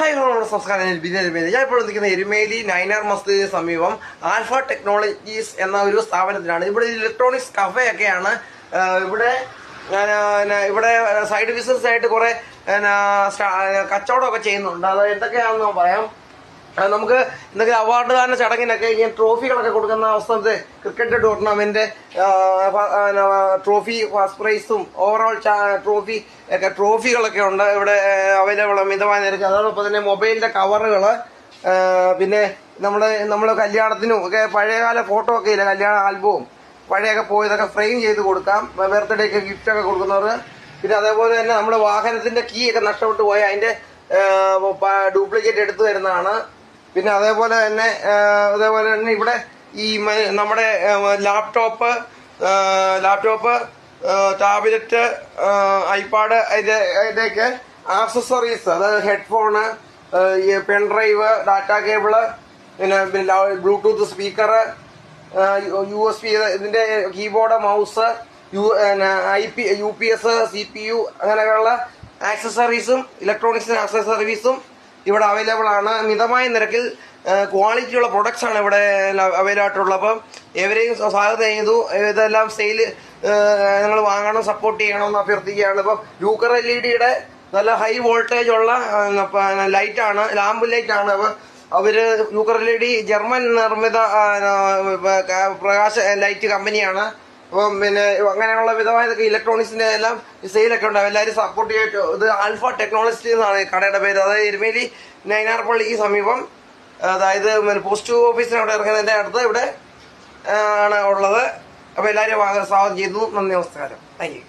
Hi hello നമസ്കാരം. ഞാൻ ഇപ്പോൾ നിൽക്കുന്ന എരുമേലി നൈനാർ മസ്ജിദിന് സമീപം ആൽഫ ടെക്നോളജീസ് എന്ന ഒരു സ്ഥാപനത്തിലാണ്. ഇവിടെ ഇലക്ട്രോണിക്സ് കഫേ ഒക്കെയാണ്. ഇവിടെ സൈഡ് ബിസിനസ് ആയിട്ട് കുറെ കച്ചവടമൊക്കെ ചെയ്യുന്നുണ്ട്. അത് എന്തൊക്കെയാണെന്ന് പറയാം. നമുക്ക് എന്തെങ്കിലും അവാർഡ് ദാന ചടങ്ങിനൊക്കെ ഇങ്ങനെ ട്രോഫികളൊക്കെ കൊടുക്കുന്ന അവസ്ഥ, ക്രിക്കറ്റ് ടൂർണമെന്റ് ട്രോഫി, ഫസ്റ്റ് പ്രൈസും ഓവറോൾ ട്രോഫികളൊക്കെ ഉണ്ട് ഇവിടെ അവൈലബിൾ മിതമായ നിരക്ക്. അതോടൊപ്പം തന്നെ മൊബൈലിന്റെ കവറുകള്, പിന്നെ നമ്മള് കല്യാണത്തിനും ഒക്കെ പഴയകാല ഫോട്ടോ ഒക്കെ ഇല്ല, കല്യാണ ആൽബവും പഴയൊക്കെ പോയതൊക്കെ ഫ്രെയിം ചെയ്ത് കൊടുക്കാം, ബർത്ത്ഡേക്ക് ഗിഫ്റ്റ് ഒക്കെ കൊടുക്കുന്നവർ. പിന്നെ അതേപോലെ തന്നെ നമ്മുടെ വാഹനത്തിന്റെ കീ ഒക്കെ നഷ്ടപ്പെട്ടു പോയ അതിന്റെ ഡ്യൂപ്ലിക്കേറ്റ് എടുത്തു തരുന്നതാണ്. പിന്നെ അതേപോലെ തന്നെ ഇവിടെ ഈ നമ്മുടെ ലാപ്ടോപ്പ്, ടാബ്ലറ്റ്, ഐപാഡ്, ഇതിന്റെയൊക്കെ ആക്സസറീസ്, അതായത് ഹെഡ്ഫോണ്, പെൻഡ്രൈവ്, ഡാറ്റ കേബിള്, പിന്നെ ബ്ലൂടൂത്ത് സ്പീക്കർ, USB, ഇതിന്റെ കീബോർഡ്, മൗസ്, UPS, CPU, അങ്ങനെയൊക്കെയുള്ള ആക്സസറീസും ഇലക്ട്രോണിക്സ് ആക്സസറീസും ഇവിടെ അവൈലബിൾ ആണ്. മിതമായ നിരക്കിൽ ക്വാളിറ്റിയുള്ള പ്രൊഡക്ട്സ് ആണ് ഇവിടെ അവൈലബിൾ ആയിട്ടുള്ളത്. അപ്പം എവരെയും സ്വാഗതം ചെയ്തു. ഇതെല്ലാം സെയില് നിങ്ങൾ വാങ്ങണം, സപ്പോർട്ട് ചെയ്യണമെന്ന് അഭ്യർത്ഥിക്കുകയാണ്. ഇപ്പം ലൂക്കർ LED നല്ല ഹൈ വോൾട്ടേജ് ഉള്ള ലൈറ്റാണ്, ലാമ്പ് ലൈറ്റാണ്. അപ്പം അവര് ലൂക്കർ LED ജർമ്മൻ നിർമ്മിത പ്രകാശ ലൈറ്റ് കമ്പനിയാണ്. അപ്പം പിന്നെ അങ്ങനെയുള്ള വിധമായ ഇലക്ട്രോണിക്സിന്റെ എല്ലാം സെയിലൊക്കെ ഉണ്ടാവും. എല്ലാവരും സപ്പോർട്ട് ചെയ്തിട്ട്. ഇത് ആൽഫ ടെക്നോളജീസ് എന്നാണ് കടയുടെ പേര്. അതായത് എരുമേലി നൈനാർ പള്ളിക്ക് സമീപം, അതായത് പോസ്റ്റ് ഓഫീസിന് അവിടെ ഇറങ്ങുന്നതിന്റെ അടുത്ത് ഇവിടെ ആണ് ഉള്ളത്. അപ്പൊ എല്ലാവരും സ്വാഗതം ചെയ്യുന്നു. നന്ദി, നമസ്കാരം. Thank you.